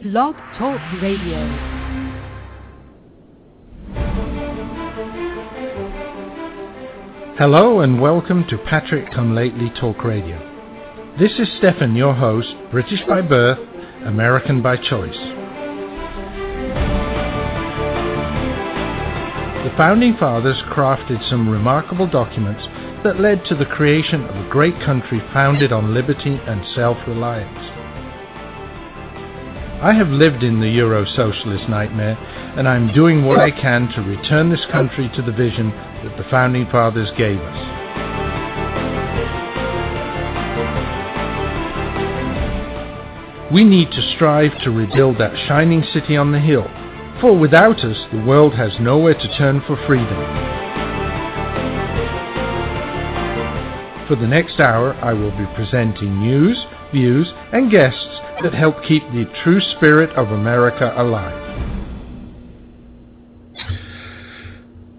Blog Talk Radio. Hello and welcome to Patrick Come Lately Talk Radio. This is Stefan, your host, British by birth, American by choice. The Founding Fathers crafted some remarkable documents that led to the creation of a great country founded on liberty and self-reliance. I have lived in the Euro-socialist nightmare, and I'm doing what I can to return this country to the vision that the Founding Fathers gave us. We need to strive to rebuild that shining city on the hill, for without us, the world has nowhere to turn for freedom. For the next hour, I will be presenting news, views, and guests that help keep the true spirit of America alive.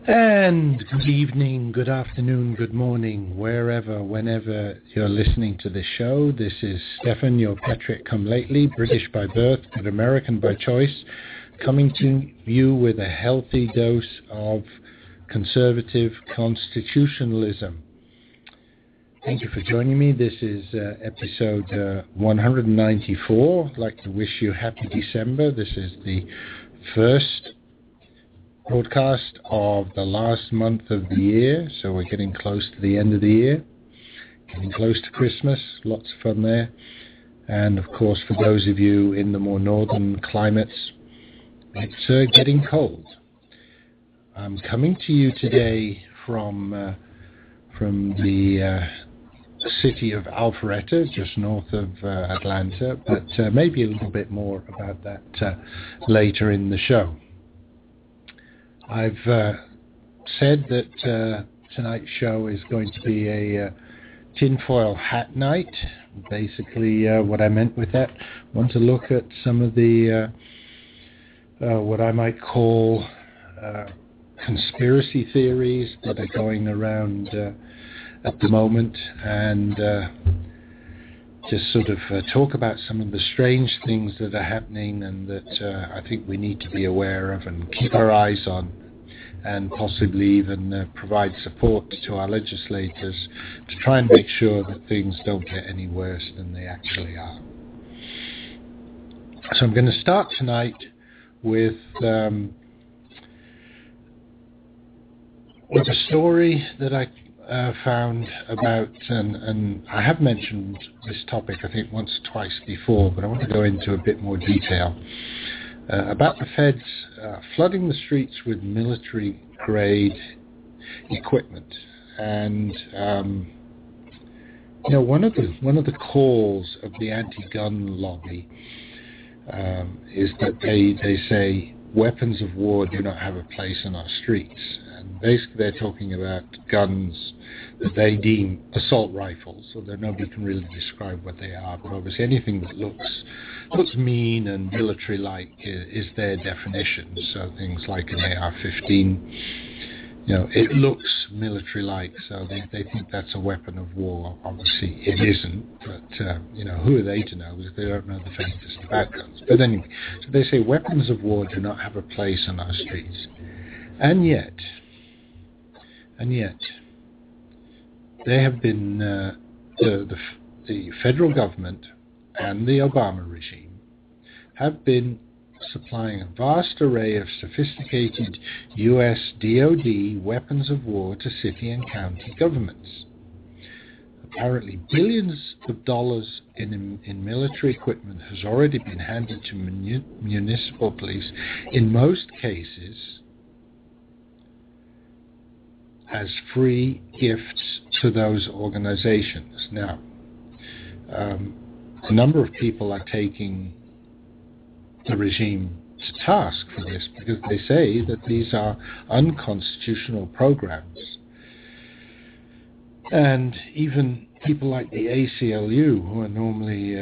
And good evening, good afternoon, good morning, wherever, whenever you're listening to this show. This is Stefan, your Patrick Come Lately, British by birth, but American by choice, coming to you with a healthy dose of conservative constitutionalism. Thank you for joining me. This is episode 194. I'd like to wish you happy December. This is the first broadcast of the last month of the year, so we're getting close to the end of the year, getting close to Christmas, lots of fun there. And of course, for those of you in the more northern climates, it's getting cold. I'm coming to you today from the city of Alpharetta, just north of Atlanta, but maybe a little bit more about that later in the show. I've said that tonight's show is going to be a tinfoil hat night. Basically, what I meant with that, I want to look at some of the what I might call conspiracy theories that are going around at the moment, and just sort of talk about some of the strange things that are happening and that I think we need to be aware of and keep our eyes on, and possibly even provide support to our legislators to try and make sure that things don't get any worse than they actually are. So I'm going to start tonight with a story that I found about, and I have mentioned this topic I think once or twice before, but I want to go into a bit more detail about the feds flooding the streets with military-grade equipment. And one of the calls of the anti-gun lobby is that they say weapons of war do not have a place in our streets. And basically they're talking about guns that they deem assault rifles, although nobody can really describe what they are, but obviously anything that looks mean and military-like is their definition. So things like an AR-15, it looks military-like, so they think that's a weapon of war. Obviously it isn't, but who are they to know, because they don't know the faintest about guns. But anyway, so they say weapons of war do not have a place on our streets. And yet, they have been, the federal government and the Obama regime have been supplying a vast array of sophisticated U.S. DoD weapons of war to city and county governments. Apparently, billions of dollars in military equipment has already been handed to municipal police, in most cases as free gifts to those organizations. Now, a number of people are taking the regime to task for this because they say that these are unconstitutional programs. And even people like the ACLU, who are normally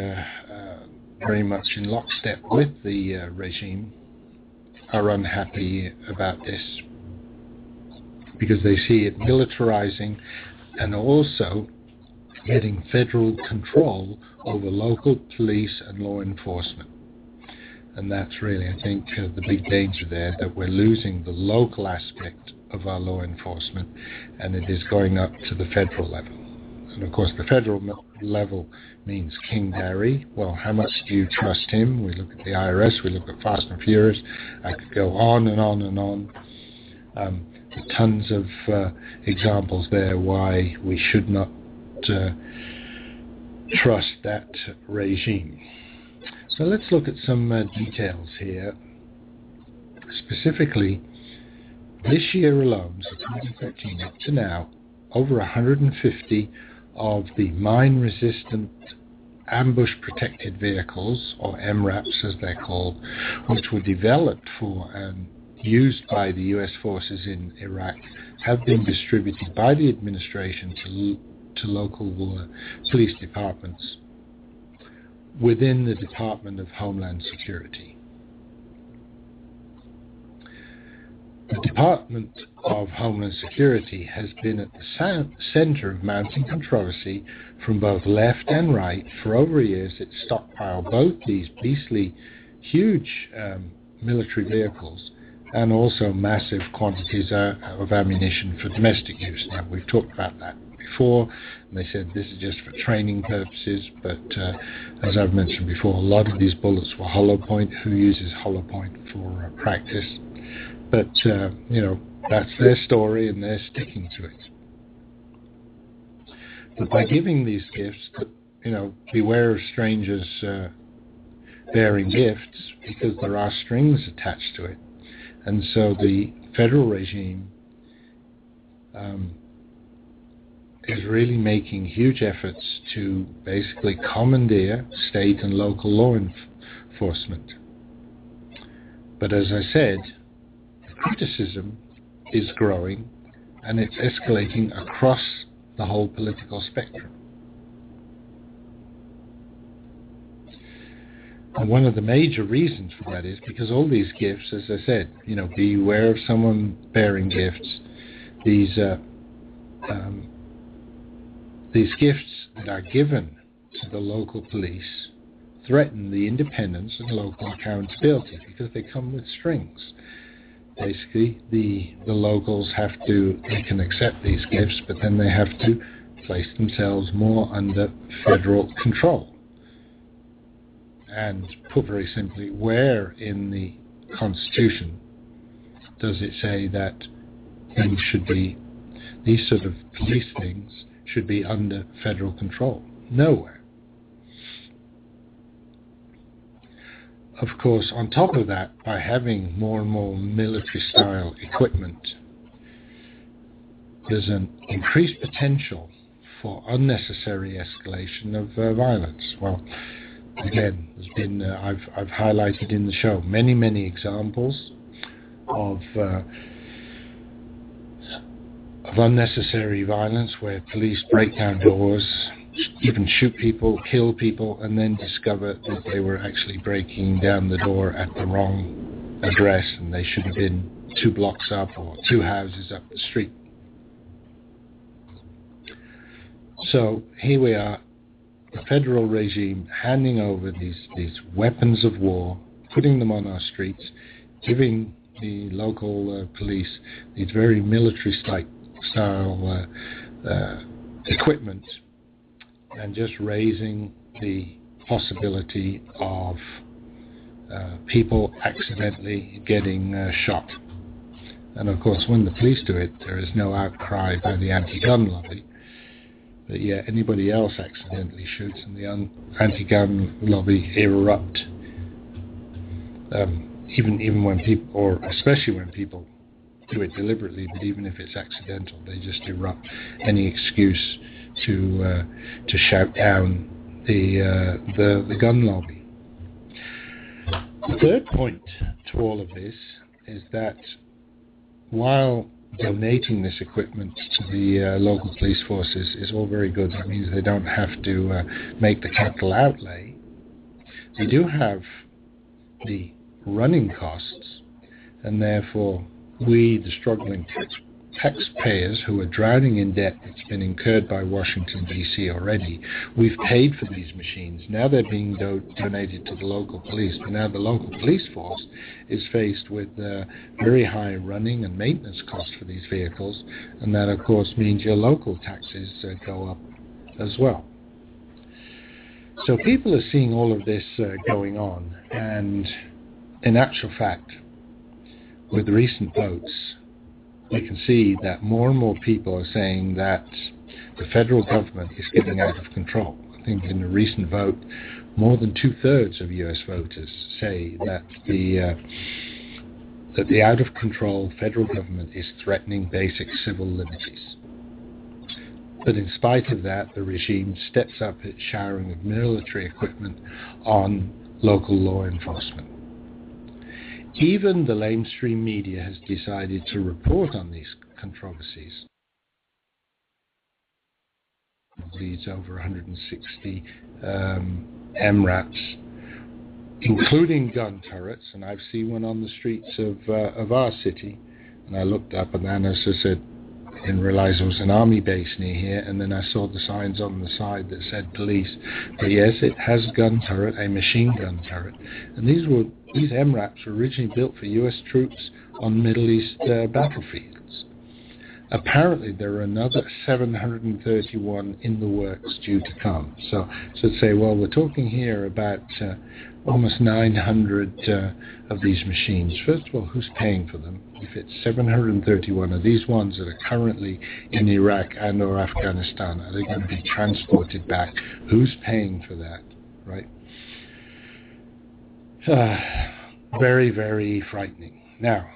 very much in lockstep with the regime, are unhappy about this, because they see it militarizing and also getting federal control over local police and law enforcement. And that's really, I think, the big danger there, that we're losing the local aspect of our law enforcement, and it is going up to the federal level. And of course, the federal level means King Barry. Well, how much do you trust him? We look at the IRS, we look at Fast and Furious. I could go on and on and on. Tons of examples there why we should not trust that regime. So let's look at some details here. Specifically, this year alone, so 2013 up to now, over 150 of the mine-resistant ambush-protected vehicles, or MRAPs as they're called, which were developed for and used by the US forces in Iraq, have been distributed by the administration to local police departments within the Department of Homeland Security. The Department of Homeland Security has been at the center of mounting controversy from both left and right for over a year. It's stockpiled both these beastly, huge military vehicles and also massive quantities of ammunition for domestic use. Now, we've talked about that before, and they said this is just for training purposes, but as I've mentioned before, a lot of these bullets were hollow point. Who uses hollow point for practice? But, that's their story, and they're sticking to it. But by giving these gifts, beware of strangers bearing gifts, because there are strings attached to it. And so the federal regime is really making huge efforts to basically commandeer state and local law enforcement. But as I said, criticism is growing, and it's escalating across the whole political spectrum. And one of the major reasons for that is because all these gifts, as I said, beware of someone bearing gifts. These gifts that are given to the local police threaten the independence and local accountability because they come with strings. Basically, the locals they can accept these gifts, but then they have to place themselves more under federal control. And put very simply, where in the Constitution does it say that these sort of police things should be under federal control? Nowhere. Of course, on top of that, by having more and more military-style equipment, there's an increased potential for unnecessary escalation of violence. Well, again, there's been I've highlighted in the show many examples of unnecessary violence where police break down doors, even shoot people, kill people, and then discover that they were actually breaking down the door at the wrong address and they should have been 2 blocks up or 2 houses up the street. So here we are, the federal regime handing over these weapons of war, putting them on our streets, giving the local police these very military-style equipment, and just raising the possibility of people accidentally getting shot. And of course, when the police do it, there is no outcry by the anti-gun lobby. But yeah, anybody else accidentally shoots, and the anti-gun lobby erupt. Even when people, or especially when people do it deliberately, but even if it's accidental, they just erupt any excuse to shout down the gun lobby. The third point to all of this is that while donating this equipment to the local police forces is all very good, that means they don't have to make the capital outlay, they do have the running costs, and therefore we, the struggling taxpayers who are drowning in debt that's been incurred by Washington, D.C. already. We've paid for these machines. Now they're being donated to the local police. But now the local police force is faced with very high running and maintenance costs for these vehicles. And that, of course, means your local taxes go up as well. So people are seeing all of this going on. And in actual fact, with recent votes, we can see that more and more people are saying that the federal government is getting out of control. I think in a recent vote, more than 2/3 of US voters say that the out-of-control federal government is threatening basic civil liberties. But in spite of that, the regime steps up its showering of military equipment on local law enforcement. Even the mainstream media has decided to report on these controversies. These over 160 MRAPs, including gun turrets, and I've seen one on the streets of our city, and I looked up and then, as I said, I didn't realize there was an army base near here, and then I saw the signs on the side that said police. But yes, it has a gun turret, a machine gun turret, and these MRAPs were originally built for US troops on Middle East battlefields. Apparently there are another 731 in the works due to come. So to say, well, we're talking here about almost 900 of these machines. First of all, who's paying for them? If it's 731 of these ones that are currently in Iraq and or Afghanistan, are they going to be transported back? Who's paying for that, right? Very, very frightening. Now,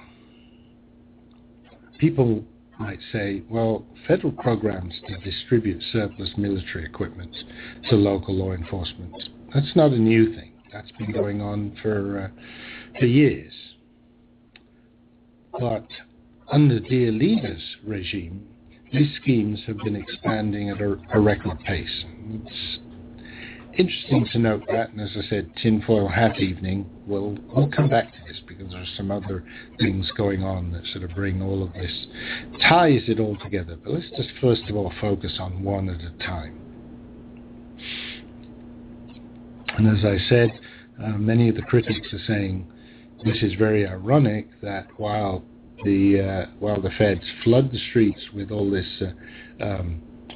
people might say, well, federal programs to distribute surplus military equipment to local law enforcement, that's not a new thing. That's been going on for years. But under Dear Leader's regime, these schemes have been expanding at a record pace. It's interesting to note that, and as I said, tinfoil hat evening, we'll come back to this because there are some other things going on that sort of bring all of this, ties it all together. But let's just first of all focus on one at a time. And as I said, many of the critics are saying this is very ironic that while the feds flood the streets with all this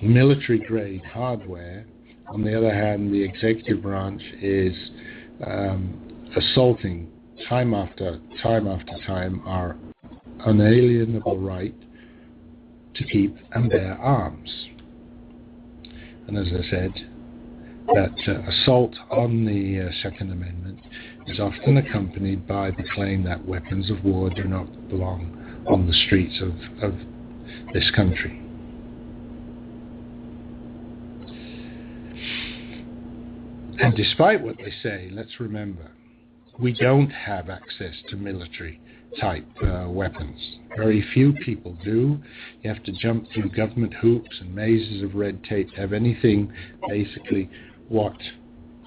military-grade hardware, on the other hand, the executive branch is assaulting time after time our unalienable right to keep and bear arms. And as I said, that assault on the Second Amendment is often accompanied by the claim that weapons of war do not belong on the streets of this country. And despite what they say, let's remember, we don't have access to military-type weapons. Very few people do. You have to jump through government hoops and mazes of red tape to have anything, basically, what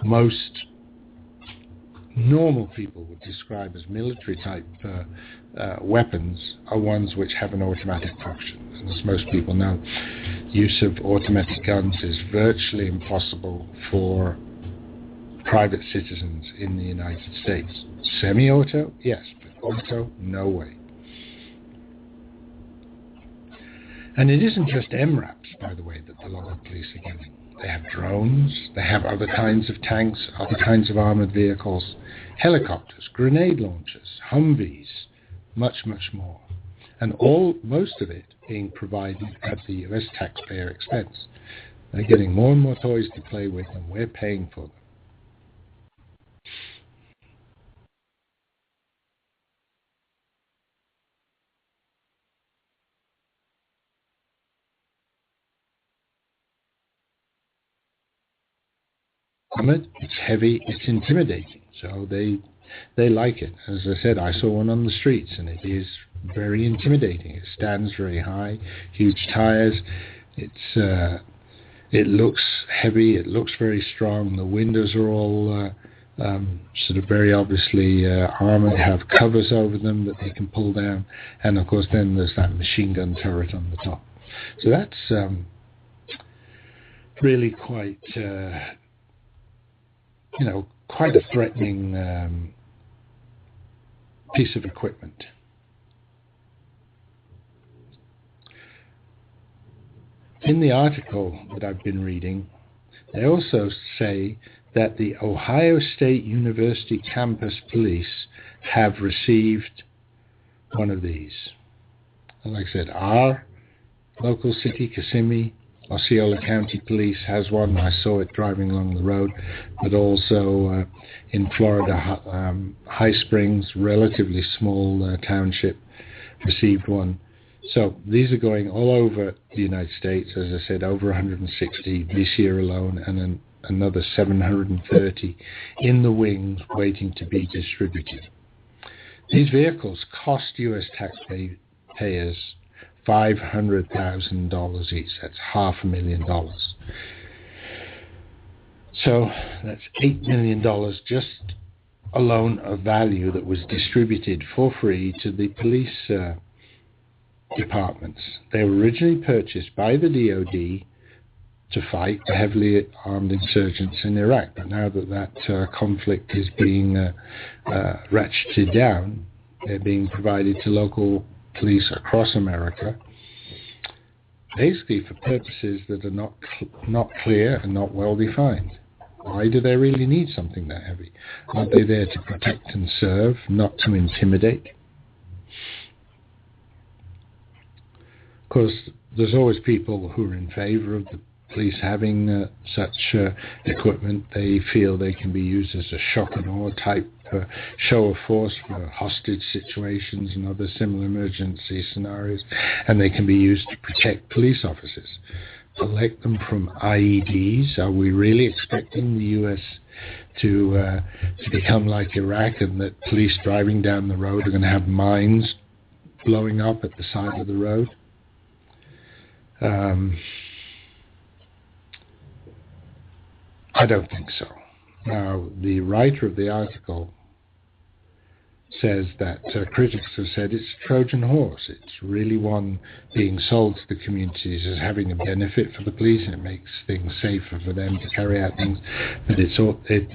most normal people would describe as military-type weapons are ones which have an automatic function. And as most people know, use of automatic guns is virtually impossible for private citizens in the United States. Semi-auto, yes, but auto, no way. And it isn't just MRAPs, by the way, that the local police are getting. They have drones, they have other kinds of tanks, other kinds of armored vehicles, helicopters, grenade launchers, Humvees, much, much more. And most of it being provided at the US taxpayer expense. They're getting more and more toys to play with, and we're paying for them. It's heavy, it's intimidating, so they like it. As I said, I saw one on the streets, and it is very intimidating. It stands very high, huge tires. It looks heavy, it looks very strong. The windows are all sort of very obviously armoured, have covers over them that they can pull down, and of course then there's that machine gun turret on the top. So that's really quite, quite a threatening piece of equipment. In the article that I've been reading, they also say that the Ohio State University campus police have received one of these. And like I said, our local city, Kissimmee, Osceola County Police has one. I saw it driving along the road. But also in Florida, High Springs, relatively small township, received one. So these are going all over the United States, as I said, over 160 this year alone, and another 730 in the wings waiting to be distributed. These vehicles cost U.S. taxpayers $500,000 each. That's $500,000. So that's $8 million just alone of value that was distributed for free to the police departments. They were originally purchased by the DoD to fight the heavily armed insurgents in Iraq, but now that conflict is being ratcheted down, they're being provided to local police across America, basically for purposes that are not clear and not well defined. Why do they really need something that heavy? Aren't they there to protect and serve, not to intimidate? Of course, there's always people who are in favor of the police having such equipment. They feel they can be used as a shock and awe type show of force for hostage situations and other similar emergency scenarios, and they can be used to protect police officers. Protect them from IEDs. Are we really expecting the U.S. to become like Iraq, and that police driving down the road are going to have mines blowing up at the side of the road? I don't think so. Now, the writer of the article says that critics have said it's a Trojan horse. It's really one being sold to the communities as having a benefit for the police, and it makes things safer for them to carry out things. But it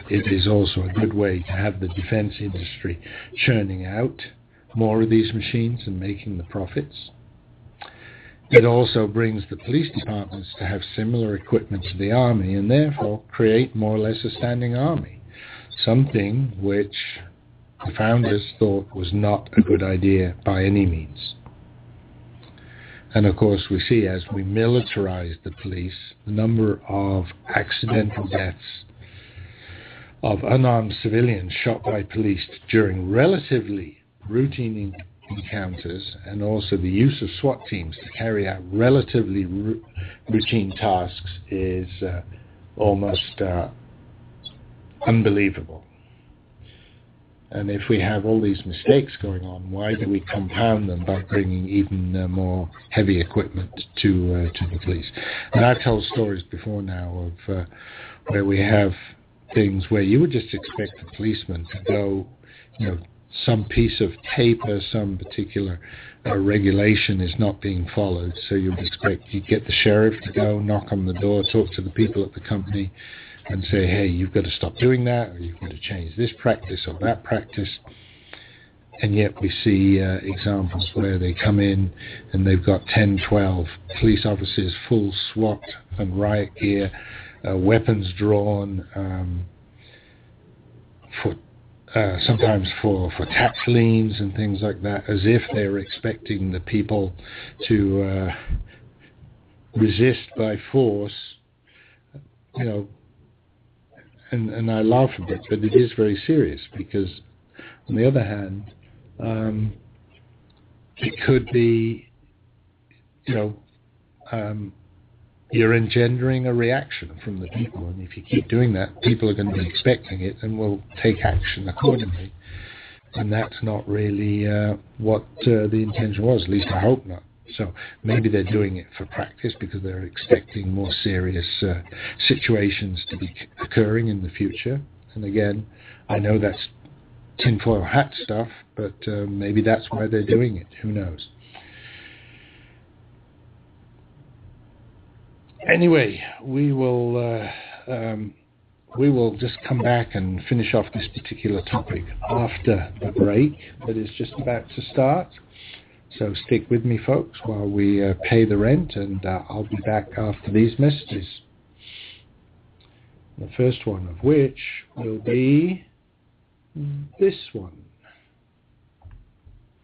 is also a good way to have the defense industry churning out more of these machines and making the profits. It also brings the police departments to have similar equipment to the army, and therefore create more or less a standing army, something which the founders thought was not a good idea by any means. And of course we see, as we militarize the police, the number of accidental deaths of unarmed civilians shot by police during relatively routine encounters, and also the use of SWAT teams to carry out relatively routine tasks, is almost unbelievable. And if we have all these mistakes going on, why do we compound them by bringing even more heavy equipment to the police? And I've told stories before now of where we have things where you would just expect a policeman to go, some piece of paper, some particular regulation is not being followed, so you'd get the sheriff to go, knock on the door, talk to the people at the company and say, hey, you've got to stop doing that, or you've got to change this practice or that practice. And yet we see examples where they come in and they've got 10, 12 police officers, full SWAT and riot gear, weapons drawn, sometimes for tax liens and things like that, as if they're expecting the people to resist by force, and I laugh a bit, but it is very serious, because on the other hand, it could be, you're engendering a reaction from the people, and if you keep doing that, people are going to be expecting it and will take action accordingly. And that's not really what the intention was, at least I hope not. So maybe they're doing it for practice because they're expecting more serious situations to be occurring in the future. And again, I know that's tinfoil hat stuff, but maybe that's why they're doing it. Who knows? Anyway, we will just come back and finish off this particular topic after the break that is just about to start. So stick with me, folks, while we pay the rent, and I'll be back after these messages. The first one of which will be this one.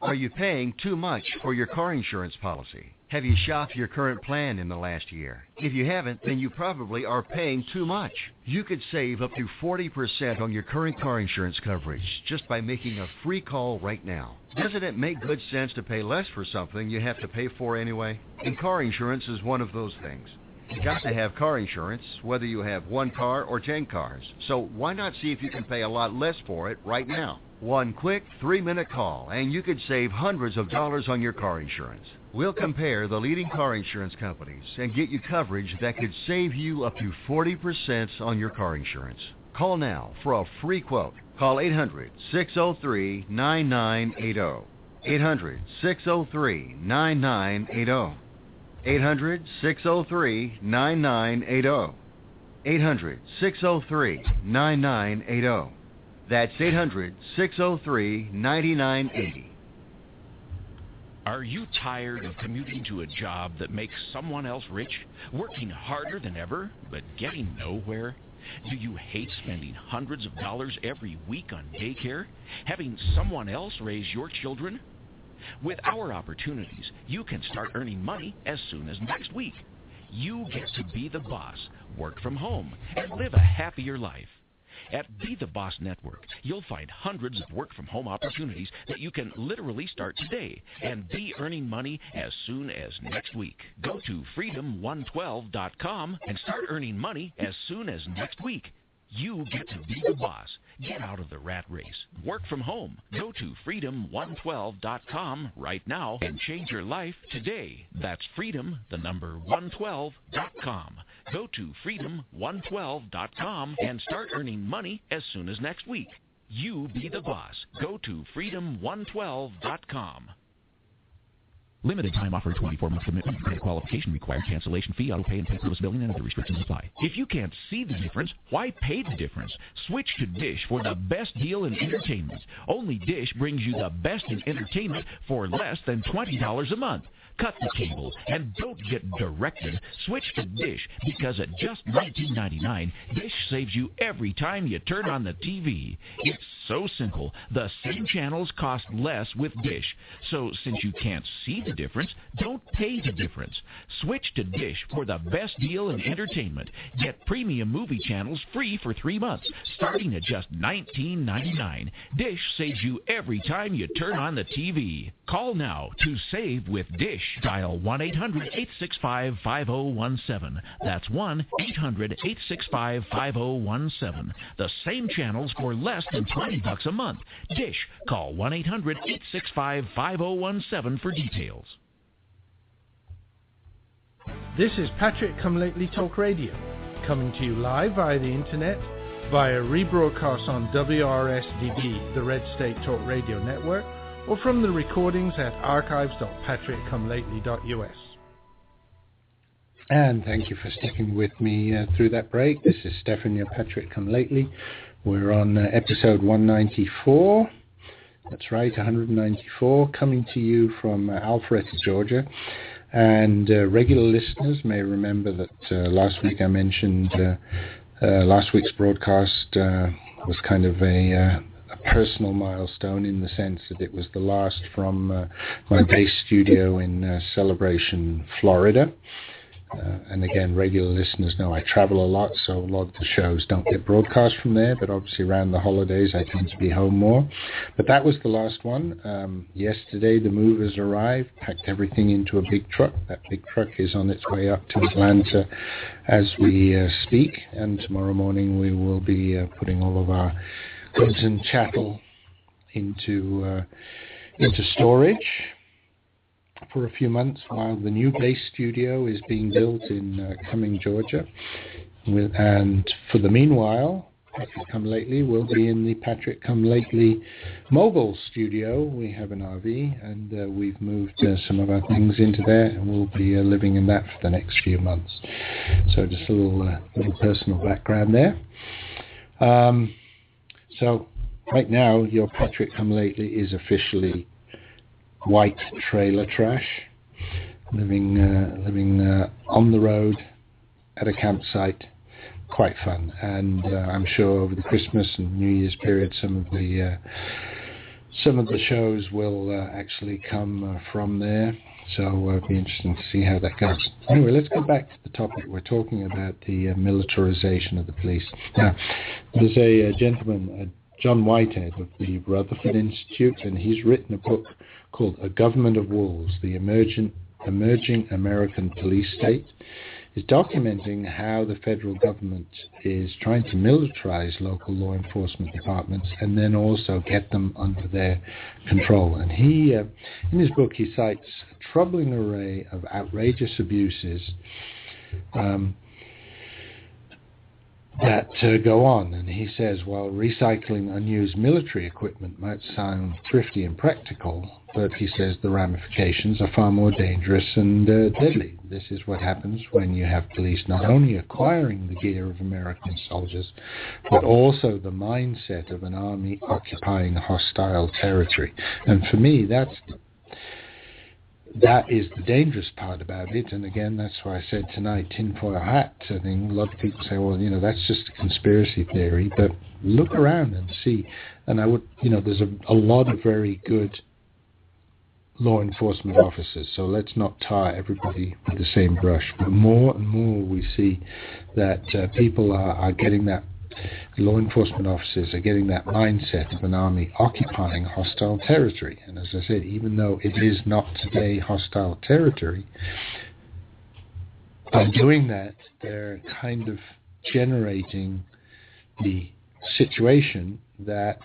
Are you paying too much for your car insurance policy? Have you shopped your current plan in the last year? If you haven't, then you probably are paying too much. You could save up to 40% on your current car insurance coverage just by making a free call right now. Doesn't it make good sense to pay less for something you have to pay for anyway? And car insurance is one of those things. You got to have car insurance, whether you have one car or 10 cars. So why not see if you can pay a lot less for it right now? One quick 3-minute call, and you could save hundreds of dollars on your car insurance. We'll compare the leading car insurance companies and get you coverage that could save you up to 40% on your car insurance. Call now for a free quote. Call 800-603-9980. 800-603-9980. 800-603-9980. 800-603-9980. That's 800-603-9980. Are you tired of commuting to a job that makes someone else rich, working harder than ever, but getting nowhere? Do you hate spending hundreds of dollars every week on daycare, having someone else raise your children? With our opportunities, you can start earning money as soon as next week. You get to be the boss, work from home, and live a happier life. At Be the Boss Network, you'll find hundreds of work-from-home opportunities that you can literally start today and be earning money as soon as next week. Go to freedom112.com and start earning money as soon as next week. You get to be the boss. Get out of the rat race. Work from home. Go to freedom112.com right now and change your life today. That's freedom112.com. Go to freedom112.com and start earning money as soon as next week. You be the boss. Go to freedom112.com. Limited time offer, 24-month commitment, credit qualification required, cancellation fee, auto pay, and paperless billing, and other restrictions apply. If you can't see the difference, why pay the difference? Switch to Dish for the best deal in entertainment. Only Dish brings you the best in entertainment for less than $20 a month. Cut the cable and don't get directed. Switch to Dish because at just $19.99, Dish saves you every time you turn on the TV. It's so simple. The same channels cost less with Dish. So since you can't see the difference, don't pay the difference. Switch to Dish for the best deal in entertainment. Get premium movie channels free for 3 months, starting at just $19.99. Dish saves you every time you turn on the TV. Call now to save with Dish. Dial 1-800-865-5017. That's 1-800-865-5017. The same channels for less than $20 a month. Dish. Call 1-800-865-5017 for details. This is Patrick Come Lately Talk Radio, coming to you live via the internet, via rebroadcast on WRSDB, the Red State Talk Radio Network, or from the recordings at archives.patrickcomelately.us. And thank you for sticking with me through that break. This is Stefan, your Patrick Come Lately. We're on episode 194. That's right, 194, coming to you from Alpharetta, Georgia. And regular listeners may remember that last week I mentioned last week's broadcast was kind of a personal milestone in the sense that it was the last from my base studio in Celebration, Florida. And again, regular listeners know I travel a lot, so a lot of the shows don't get broadcast from there, but obviously around the holidays I tend to be home more. But that was the last one. Yesterday the movers arrived, packed everything into a big truck. That big truck is on its way up to Atlanta as we speak, and tomorrow morning we will be putting all of our goods and chattel into storage for a few months while the new base studio is being built in Cumming, Georgia. And for the meanwhile, Patrick Come Lately will be in the Patrick Come Lately mobile studio. We have an RV, and we've moved some of our things into there, and we'll be living in that for the next few months. So just a little personal background there. So right now, your Patrick Come Lately is officially white trailer trash, living on the road at a campsite. Quite fun, and I'm sure over the Christmas and New Year's period, some of the shows will actually come from there. So it'll be interesting to see how that goes. Anyway, let's go back to the topic. We're talking about the militarization of the police. Now, there's a gentleman, John Whitehead of the Rutherford Institute, and he's written a book called A Government of Wolves, the Emerging American Police State. Is documenting how the federal government is trying to militarize local law enforcement departments and then also get them under their control. And he, in his book, he cites a troubling array of outrageous abuses that go on. And he says, well, recycling unused military equipment might sound thrifty and practical, but he says the ramifications are far more dangerous and deadly. This is what happens when you have police not only acquiring the gear of American soldiers, but also the mindset of an army occupying hostile territory. And for me, that is the dangerous part about it. And again, that's why I said tonight, tinfoil hat. I think a lot of people say, well, that's just a conspiracy theory. But look around and see. And I would, there's a lot of very good law enforcement officers, so let's not tar everybody with the same brush. But more and more we see that people are getting that, law enforcement officers are getting that mindset of an army occupying hostile territory. And as I said, even though it is not today hostile territory, by doing that, they're kind of generating the situation that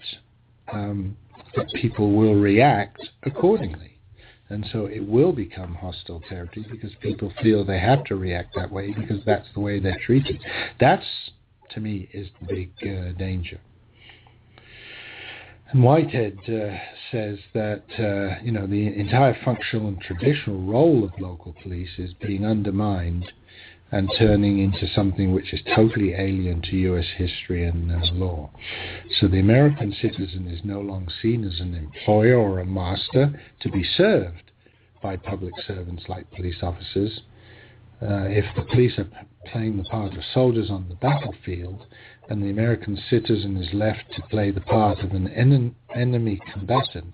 people will react accordingly. And so it will become hostile territory because people feel they have to react that way because that's the way they're treated. That's, to me, is the big danger. And Whitehead says that the entire functional and traditional role of local police is being undermined and turning into something which is totally alien to U.S. history and law. So the American citizen is no longer seen as an employer or a master to be served by public servants like police officers. If the police are playing the part of soldiers on the battlefield, and the American citizen is left to play the part of an enemy combatant,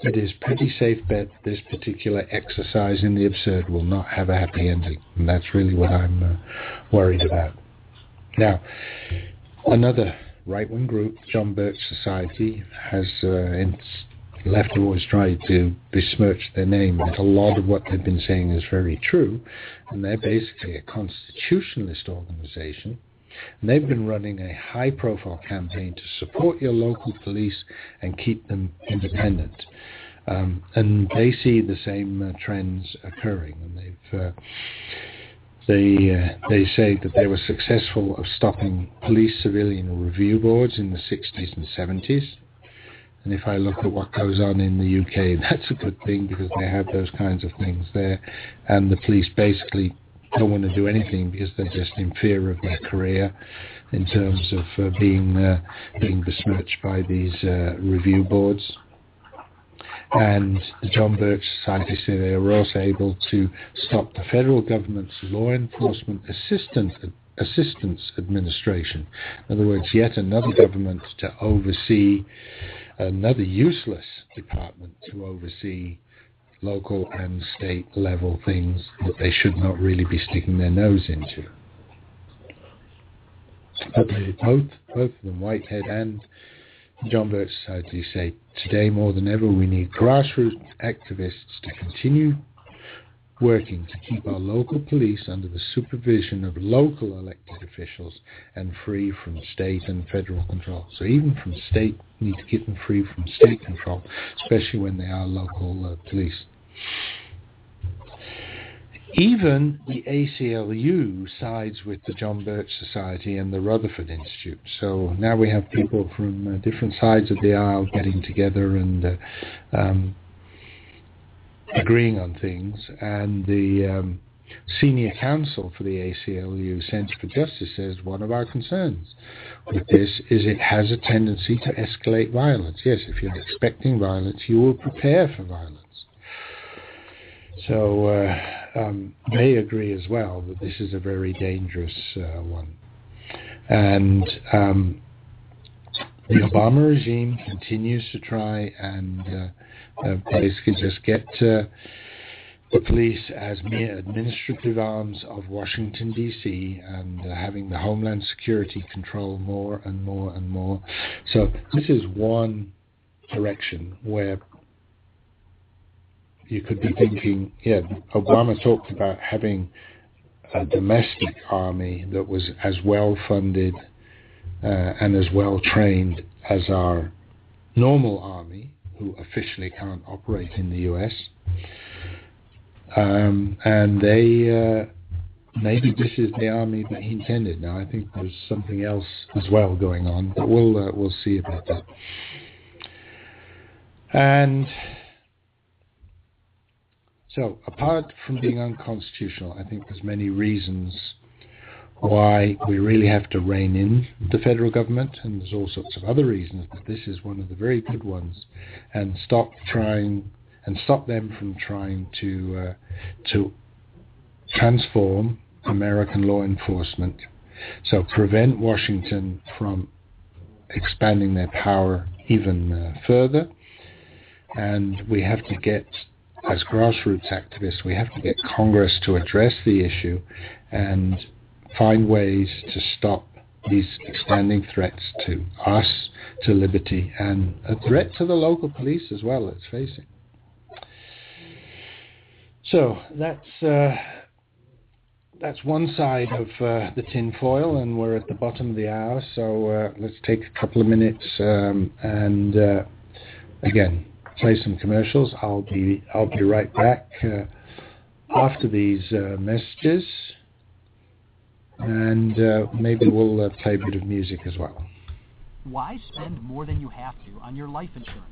it is pretty safe bet this particular exercise in the absurd will not have a happy ending. And that's really what I'm worried about. Now, another right-wing group, John Birch Society, has left have always tried to besmirch their name, but a lot of what they've been saying is very true. And they're basically a constitutionalist organization. And they've been running a high-profile campaign to support your local police and keep them independent. And they see the same trends occurring. And they say that they were successful of stopping police civilian review boards in the 60s and 70s. And if I look at what goes on in the UK, that's a good thing because they have those kinds of things there. And the police basically don't want to do anything because they're just in fear of their career in terms of being besmirched by these review boards. And the John Birch Society say they were also able to stop the federal government's Law Enforcement Assistance Administration. In other words, yet another government to oversee, another useless department to oversee local and state level things that they should not really be sticking their nose into. But both of them, Whitehead and John Birch Society, say today more than ever we need grassroots activists to continue working to keep our local police under the supervision of local elected officials and free from state and federal control. So even from state, we need to keep them free from state control, especially when they are local police. Even the ACLU sides with the John Birch Society and the Rutherford Institute. So now we have people from different sides of the aisle getting together and agreeing on things. And the senior counsel for the ACLU Center for Justice says one of our concerns with this is it has a tendency to escalate violence. Yes, if you're expecting violence, you will prepare for violence. So they agree as well that this is a very dangerous one. And the Obama regime continues to try and basically just get the police as mere administrative arms of Washington, D.C., and having the Homeland Security control more and more and more. So this is one direction where you could be thinking, yeah, Obama talked about having a domestic army that was as well funded and as well trained as our normal army, who officially can't operate in the U.S. And they maybe this is the army that he intended. Now I think there's something else as well going on, but we'll see about that. And so, apart from being unconstitutional, I think there's many reasons why we really have to rein in the federal government, and there's all sorts of other reasons, but this is one of the very good ones, and stop them from trying to transform American law enforcement. So prevent Washington from expanding their power even further, and we have to get, as grassroots activists, we have to get Congress to address the issue and find ways to stop these expanding threats to us, to liberty, and a threat to the local police as well, let's face it. So that's one side of the tin foil, and we're at the bottom of the hour, so let's take a couple of minutes and again, play some commercials. I'll be right back after these messages, and maybe we'll play a bit of music as well. Why spend more than you have to on your life insurance?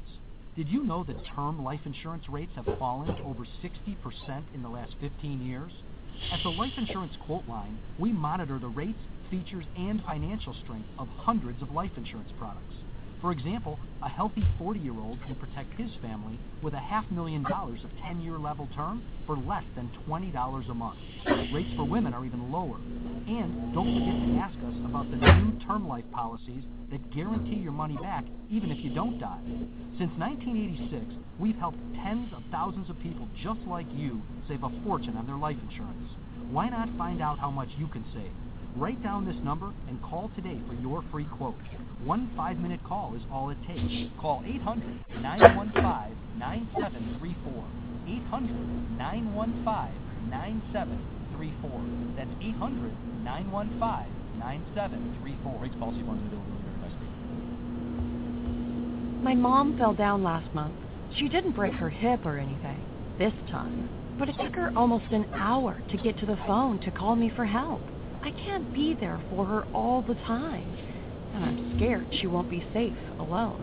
Did you know that term life insurance rates have fallen over 60% in the last 15 years? At the Life Insurance Quote Line, we monitor the rates, features, and financial strength of hundreds of life insurance products. For example, a healthy 40-year-old can protect his family with $500,000 of 10-year level term for less than $20 a month. Rates for women are even lower. And don't forget to ask us about the new term life policies that guarantee your money back even if you don't die. Since 1986, we've helped tens of thousands of people just like you save a fortune on their life insurance. Why not find out how much you can save? Write down this number and call today for your free quote. 1 5-minute call is all it takes. Call 800-915-9734. 800-915-9734. That's 800-915-9734. Rates, policy, funds, and availability are invested. My mom fell down last month. She didn't break her hip or anything this time, but it took her almost an hour to get to the phone to call me for help. I can't be there for her all the time, and I'm scared she won't be safe alone.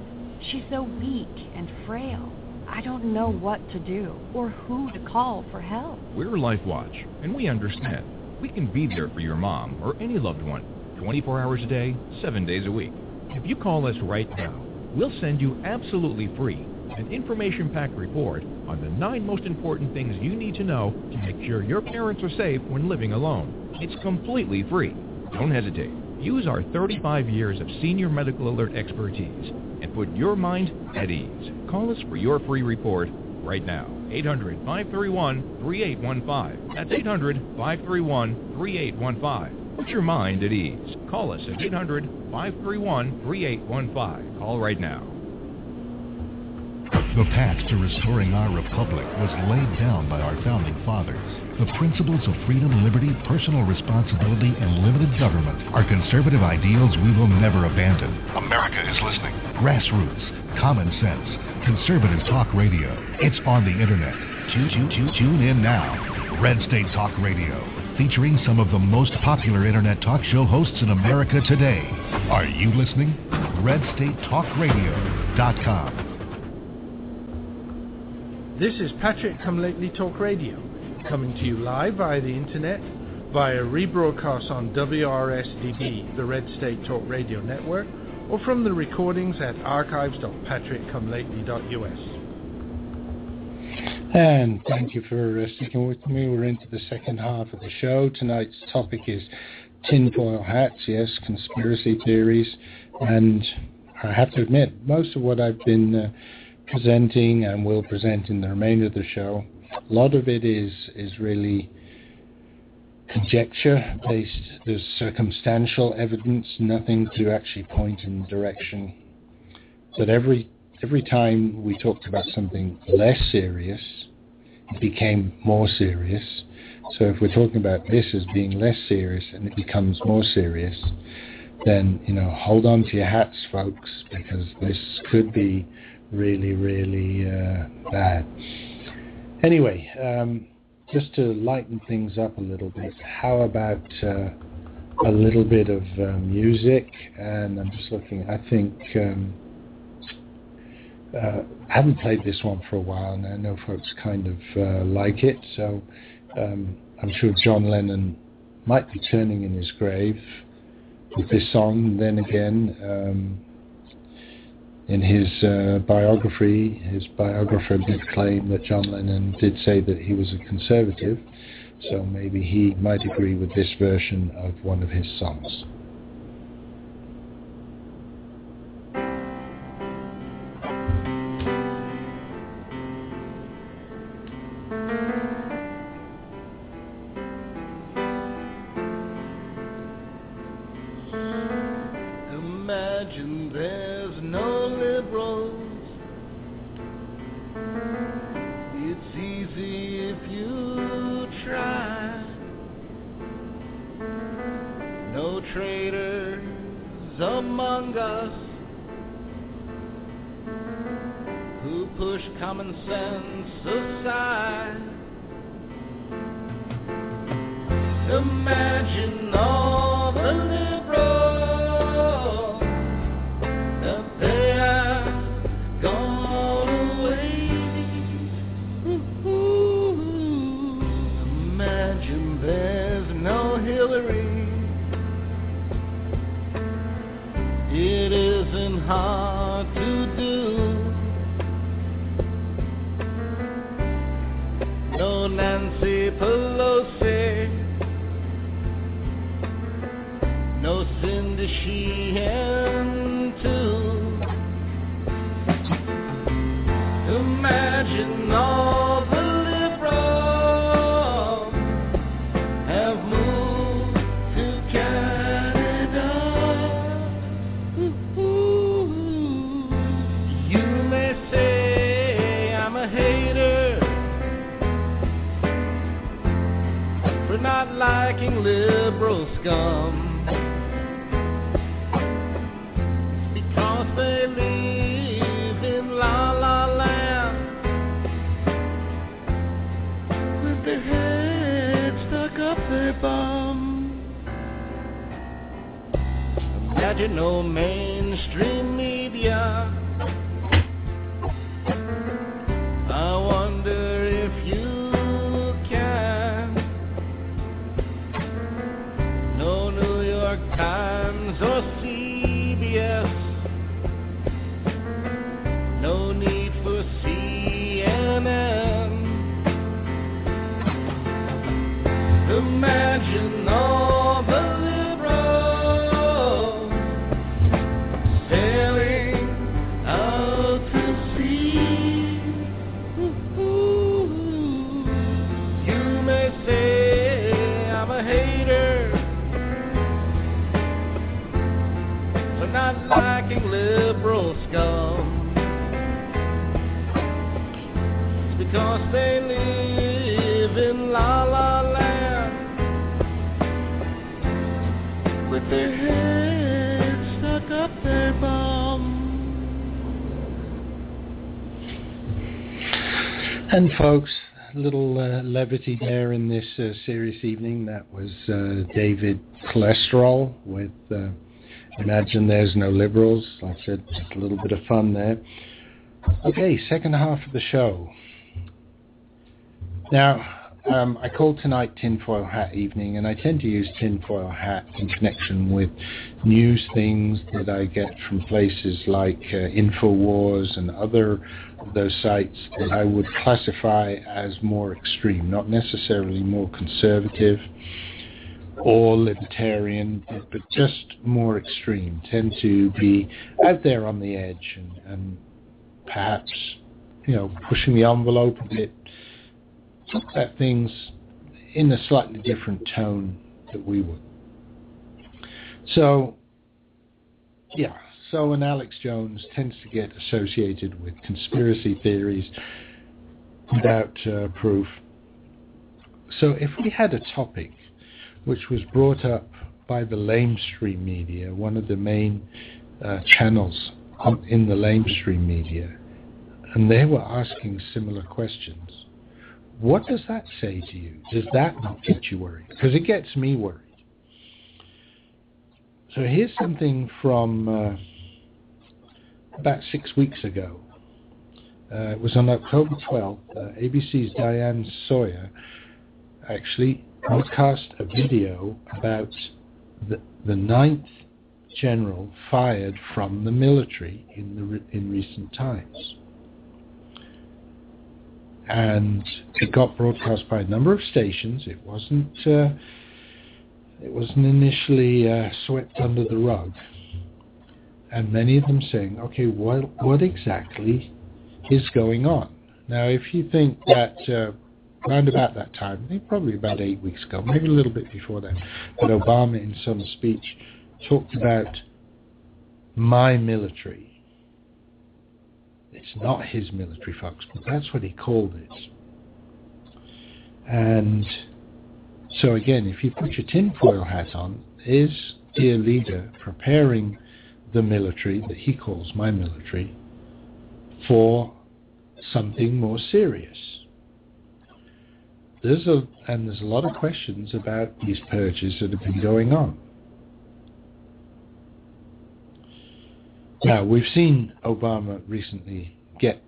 She's so weak and frail. I don't know what to do or who to call for help. We're LifeWatch, and we understand. We can be there for your mom or any loved one, 24 hours a day, 7 days a week. If you call us right now, we'll send you absolutely free an information-packed report on the 9 most important things you need to know to make sure your parents are safe when living alone. It's completely free. Don't hesitate. Use our 35 years of senior medical alert expertise and put your mind at ease. Call us for your free report right now. 800-531-3815. That's 800-531-3815. Put your mind at ease. Call us at 800-531-3815. Call right now. The path to restoring our republic was laid down by our founding fathers. The principles of freedom, liberty, personal responsibility, and limited government are conservative ideals we will never abandon. America is listening. Grassroots, common sense, conservative talk radio. It's on the internet. Tune in now. Red State Talk Radio, featuring some of the most popular internet talk show hosts in America today. Are you listening? RedStateTalkRadio.com. This is Patrick Come Lately Talk Radio, coming to you live via the internet, via rebroadcast on WRSDB, the Red State Talk Radio Network, or from the recordings at archives.patrickcomelately.us. And thank you for sticking with me. We're into the second half of the show. Tonight's topic is tinfoil hats, yes, conspiracy theories. And I have to admit, most of what I've been presenting and will present in the remainder of the show, a lot of it is really conjecture based. There's circumstantial evidence, nothing to actually point in the direction. But every time we talked about something less serious, it became more serious. So if we're talking about this as being less serious and it becomes more serious, then, hold on to your hats, folks, because this could be really, really bad. Anyway, just to lighten things up a little bit, how about a little bit of music? And I'm just looking, I think... I haven't played this one for a while, and I know folks kind of like it, so I'm sure John Lennon might be turning in his grave with this song. Then again, in his biographer did claim that John Lennon did say that he was a conservative, so maybe he might agree with this version of one of his songs. And folks, little levity there in this serious evening. That was David Cholesterol with Imagine There's No Liberals. Like I said, just a little bit of fun there. Okay, second half of the show. Now, I called tonight Tinfoil Hat Evening, and I tend to use Tinfoil Hat in connection with news things that I get from places like InfoWars and other of those sites that I would classify as more extreme, not necessarily more conservative or libertarian, but just more extreme, tend to be out there on the edge and perhaps, pushing the envelope a bit, talk about things in a slightly different tone that we would. So when Alex Jones tends to get associated with conspiracy theories without proof. So if we had a topic which was brought up by the lamestream media, one of the main channels in the lamestream media, and they were asking similar questions, what does that say to you? Does that not get you worried? Because it gets me worried. So here's something from about 6 weeks ago. It was on October 12th. ABC's Diane Sawyer actually broadcast a video about the ninth general fired from the military in recent times. And it got broadcast by a number of stations. It wasn't initially swept under the rug. And many of them saying, okay, what exactly is going on? Now, if you think that round about that time, maybe probably about 8 weeks ago, maybe a little bit before that, but Obama in some speech talked about my military. It's not his military, folks, but that's what he called it. And so again, if you put your tinfoil hat on, is dear leader preparing the military that he calls my military for something more serious? There's a lot of questions about these purges that have been going on. Now, we've seen Obama recently get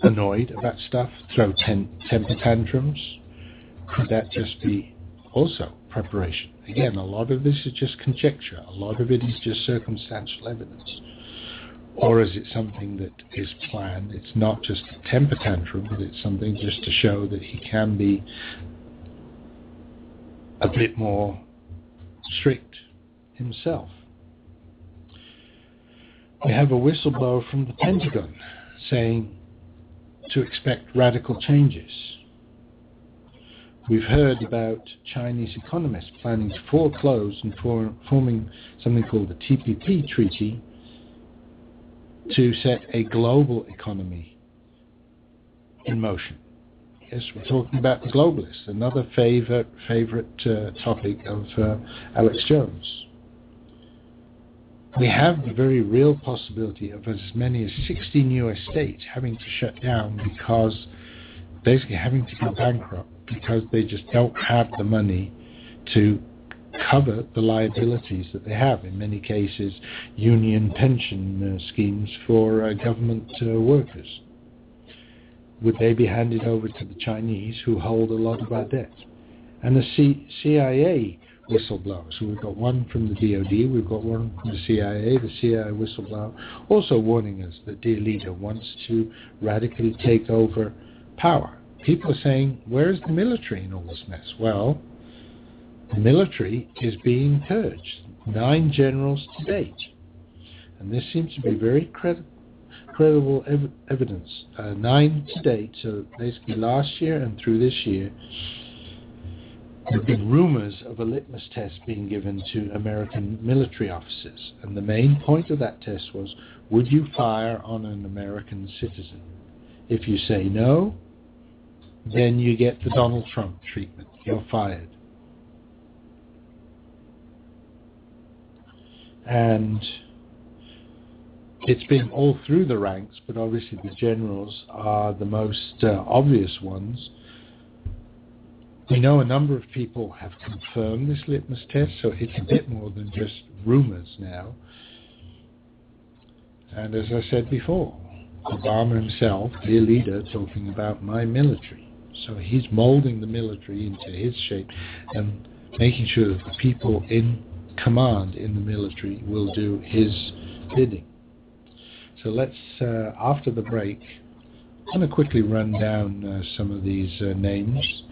annoyed about stuff, throw temper tantrums. Could that just be also preparation? Again, a lot of this is just conjecture. A lot of it is just circumstantial evidence. Or is it something that is planned? It's not just a temper tantrum, but it's something just to show that he can be a bit more strict himself. We have a whistleblower from the Pentagon saying to expect radical changes. We've heard about Chinese economists planning to foreclose and forming something called the TPP Treaty to set a global economy in motion. Yes, we're talking about the globalists, another favorite topic of Alex Jones. We have the very real possibility of as many as 16 US states having to shut down because basically having to go bankrupt because they just don't have the money to cover the liabilities that they have, in many cases union pension schemes for government workers. Would they be handed over to the Chinese, who hold a lot of our debt? And the CIA whistleblowers. So we've got one from the DOD, we've got one from the CIA whistleblower, also warning us that dear leader wants to radically take over power. People are saying, where's the military in all this mess? Well, the military is being purged. 9 generals to date. And this seems to be very credible evidence. 9 to date, so basically last year and through this year, there have been rumors of a litmus test being given to American military officers. And the main point of that test was, would you fire on an American citizen? If you say no, then you get the Donald Trump treatment. You're fired. And it's been all through the ranks, but obviously the generals are the most obvious ones. We know a number of people have confirmed this litmus test, so it's a bit more than just rumors now. And as I said before, Obama himself, the leader, talking about my military. So he's molding the military into his shape and making sure that the people in command in the military will do his bidding. So let's, after the break, I'm going to quickly run down some of these names.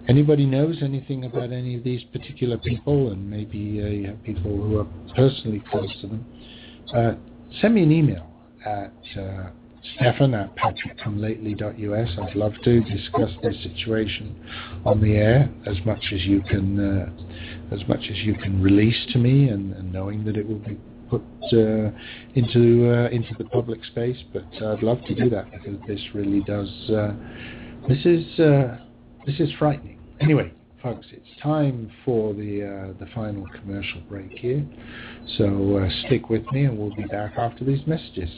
Anybody knows anything about any of these particular people, and maybe people who are personally close to them, send me an email at Stefan@patrickcomelately.us. I'd love to discuss this situation on the air as much as you can release to me, and knowing that it will be put into the public space. But I'd love to do that, because this really does. This is frightening. Anyway, folks, it's time for the final commercial break here. So stick with me, and we'll be back after these messages.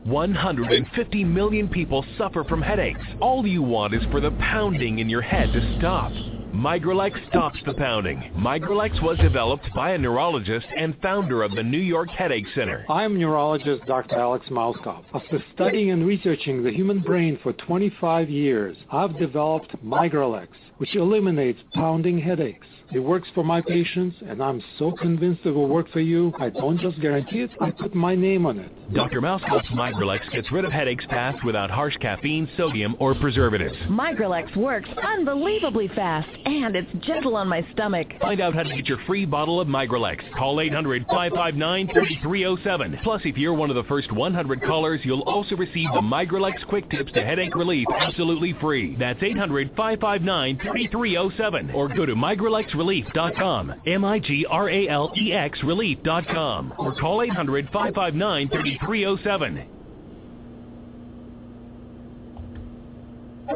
150 million people suffer from headaches. All you want is for the pounding in your head to stop. Migralex stops the pounding. Migralex was developed by a neurologist and founder of the New York Headache Center. I'm neurologist Dr. Alex Mauskov. After studying and researching the human brain for 25 years, I've developed Migralex, which eliminates pounding headaches. It works for my patients, and I'm so convinced it will work for you. I don't just guarantee it, I put my name on it. Dr. Mouskov's Migralex gets rid of headaches fast without harsh caffeine, sodium, or preservatives. Migralex works unbelievably fast, and it's gentle on my stomach. Find out how to get your free bottle of Migralex. Call 800-559-3307. Plus, if you're one of the first 100 callers, you'll also receive the Migralex Quick Tips to Headache Relief absolutely free. That's 800-559-3307. Or go to migralexrelief.com, Migralex Relief.com, or call 800-559-3307.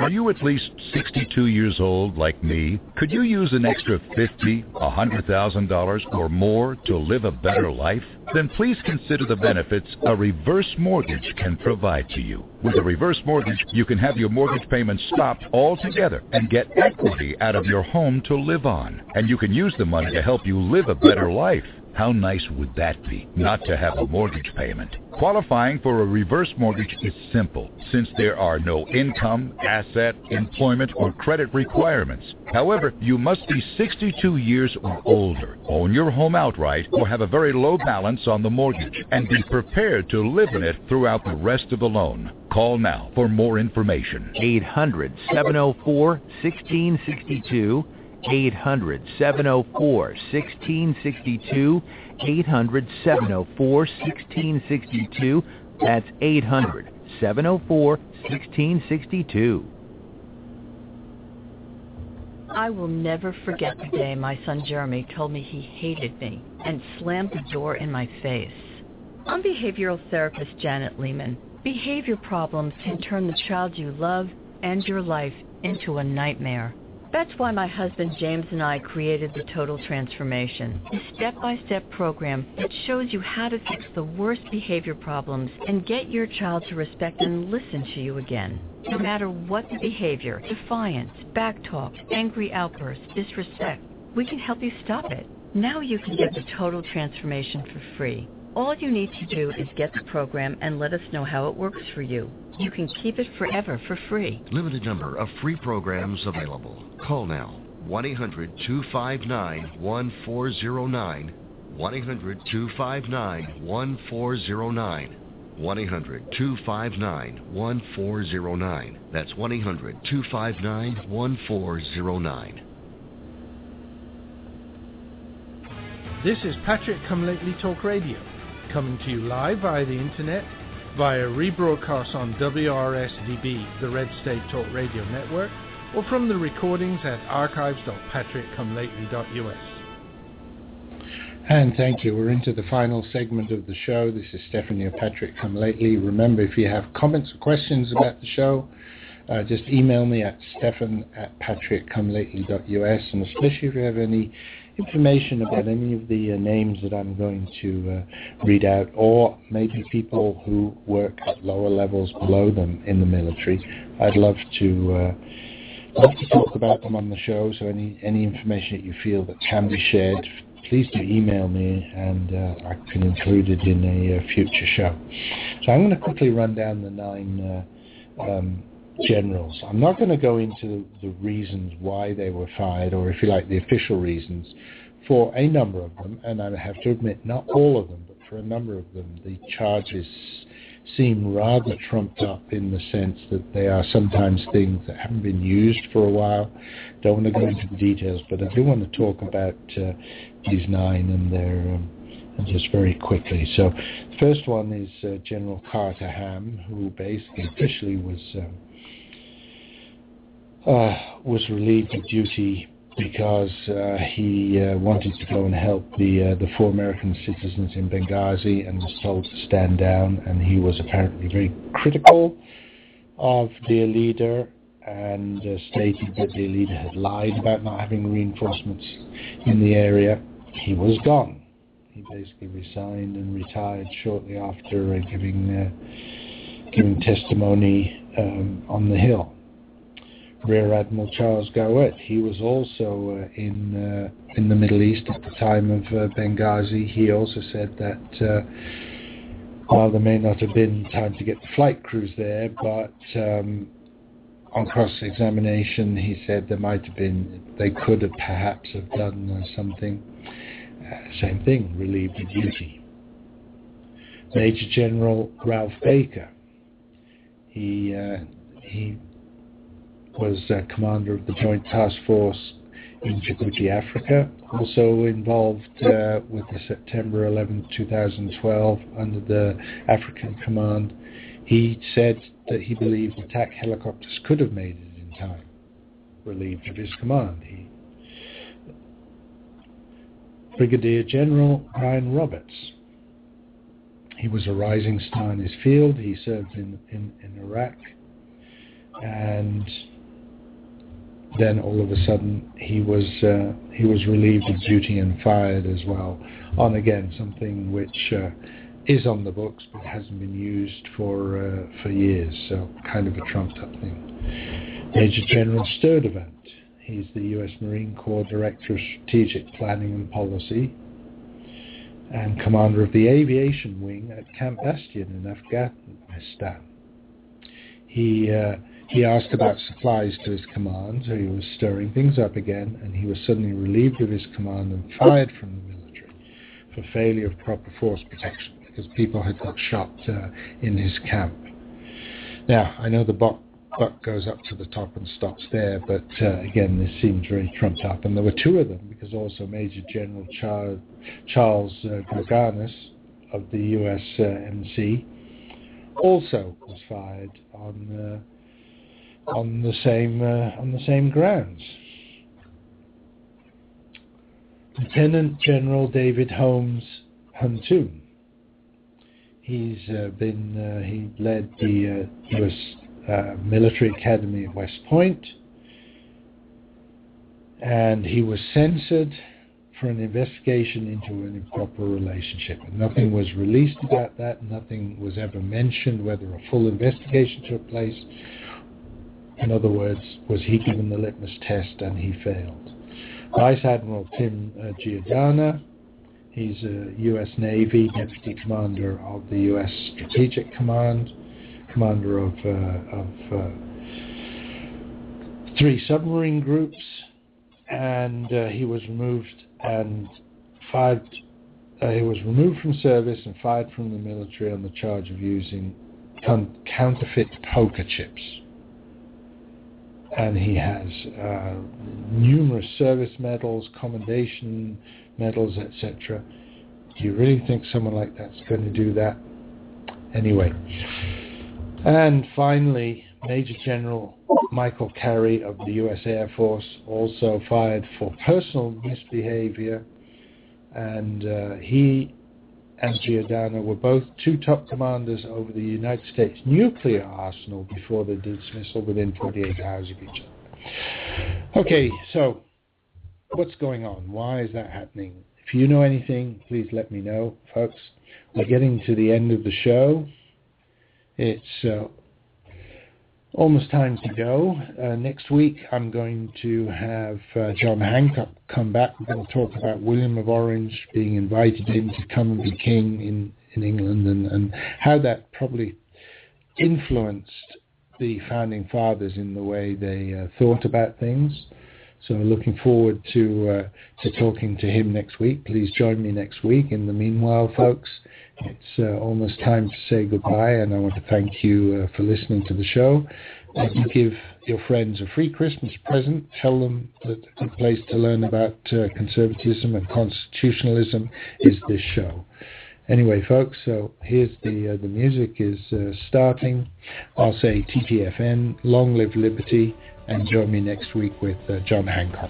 Are you at least 62 years old like me? Could you use an extra $50,000, $100,000 or more to live a better life? Then please consider the benefits a reverse mortgage can provide to you. With a reverse mortgage, you can have your mortgage payments stopped altogether and get equity out of your home to live on. And you can use the money to help you live a better life. How nice would that be, not to have a mortgage payment? Qualifying for a reverse mortgage is simple, since there are no income, asset, employment, or credit requirements. However, you must be 62 years or older, own your home outright, or have a very low balance on the mortgage, and be prepared to live in it throughout the rest of the loan. Call now for more information. 800-704-1662. 800-704-1662, 800-704-1662. That's 800-704-1662. I will never forget the day my son Jeremy told me he hated me and slammed the door in my face. I'm behavioral therapist Janet Lehman. Behavior problems can turn the child you love and your life into a nightmare. That's why my husband James and I created the Total Transformation, a step-by-step program that shows you how to fix the worst behavior problems and get your child to respect and listen to you again. No matter what the behavior, defiance, backtalk, angry outbursts, disrespect, we can help you stop it. Now you can get the Total Transformation for free. All you need to do is get the program and let us know how it works for you. You can keep it forever for free. Limited number of free programs available. Call now. 1-800-259-1409. 1-800-259-1409. 1-800-259-1409. That's 1-800-259-1409. This is Patrick Come Lately Talk Radio, coming to you live via the internet, via rebroadcast on WRSDB, the Red State Talk Radio Network, or from the recordings at archives.patrickcomelately.us. And thank you. We're into the final segment of the show. This is Stephanie of Patrick Come Lately. Remember, if you have comments or questions about the show, just email me at stefan@patrickcomelately.us, and especially if you have any information about any of the names that I'm going to read out, or maybe people who work at lower levels below them in the military, I'd love to talk about them on the show. So any information that you feel that can be shared, please do email me, and I can include it in a future show. So I'm going to quickly run down the 9 generals. I'm not going to go into the reasons why they were fired, or if you like, the official reasons, for a number of them, and I have to admit, not all of them, but for a number of them, the charges seem rather trumped up in the sense that they are sometimes things that haven't been used for a while. Don't want to go into the details, but I do want to talk about these 9 and their and just very quickly. So the first one is General Carter Ham, who basically officially was relieved of duty because he wanted to go and help the 4 American citizens in Benghazi, and was told to stand down, and he was apparently very critical of their leader, and stated that their leader had lied about not having reinforcements in the area. He was gone. He basically resigned and retired shortly after giving testimony on the Hill. Rear Admiral Charles Gowett, he was also in the Middle East at the time of Benghazi. He also said that while there may not have been time to get the flight crews there, but on cross-examination he said there might have been, they could have perhaps have done something. Same thing, relieved of duty. Major General Ralph Baker, he was commander of the Joint Task Force in Djibouti, Africa, also involved with the September 11, 2012 under the African Command. He said that he believed attack helicopters could have made it in time, relieved of his command. Brigadier General Brian Roberts, he was a rising star in his field. He served in Iraq, and then all of a sudden he was relieved of duty and fired as well, on again something which is on the books but hasn't been used for years, so kind of a trumped up thing. Major General Sturdivant, he's the U.S. Marine Corps Director of Strategic Planning and Policy and commander of the Aviation Wing at Camp Bastion in Afghanistan. He asked about supplies to his command, so he was stirring things up again, and he was suddenly relieved of his command and fired from the military for failure of proper force protection, because people had got shot in his camp. Now, I know the buck goes up to the top and stops there, but again, this seems very trumped up. And there were 2 of them, because also Major General Charles Gorganis of the USMC also was fired on the same grounds. Lieutenant General David Holmes Huntoon, he led the U.S. Military Academy at West Point, and he was censored for an investigation into an improper relationship. And nothing was released about that. Nothing was ever mentioned whether a full investigation took place. In other words, was he given the litmus test and he failed? Vice Admiral Tim Giordano, he's a U.S. Navy Deputy Commander of the U.S. Strategic Command, commander of 3 submarine groups, and he was removed from service and fired from the military on the charge of using counterfeit poker chips. And he has numerous service medals, commendation medals, etc. Do you really think someone like that's going to do that? Anyway. And finally, Major General Michael Carey of the U.S. Air Force, also fired for personal misbehavior, and he and Giordano were both 2 top commanders over the United States nuclear arsenal before their dismissal within 48 hours of each other. Okay, so what's going on? Why is that happening? If you know anything, please let me know, folks. We're getting to the end of the show. It's almost time to go. Next week, I'm going to have John Hancock come back. We're going to talk about William of Orange being invited in to come and be king in England, and how that probably influenced the founding fathers in the way they thought about things. So looking forward to talking to him next week. Please join me next week. In the meanwhile, folks, it's almost time to say goodbye, and I want to thank you for listening to the show. You give your friends a free Christmas present. Tell them that a good place to learn about conservatism and constitutionalism is this show. Anyway, folks, so here's the music is starting. I'll say TTFN, long live liberty, and join me next week with John Hancock.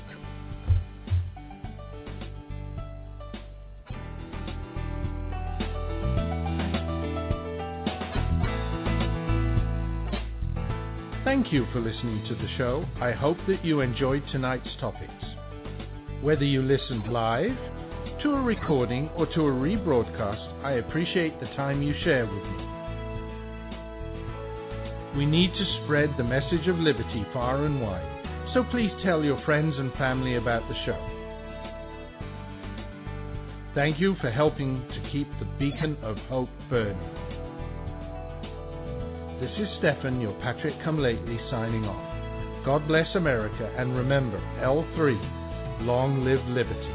Thank you for listening to the show. I hope that you enjoyed tonight's topics. Whether you listened live, to a recording, or to a rebroadcast, I appreciate the time you share with me. We need to spread the message of liberty far and wide, so please tell your friends and family about the show. Thank you for helping to keep the beacon of hope burning. This is Stephen, your Patrick Come Lately, signing off. God bless America, and remember, L3, long live liberty.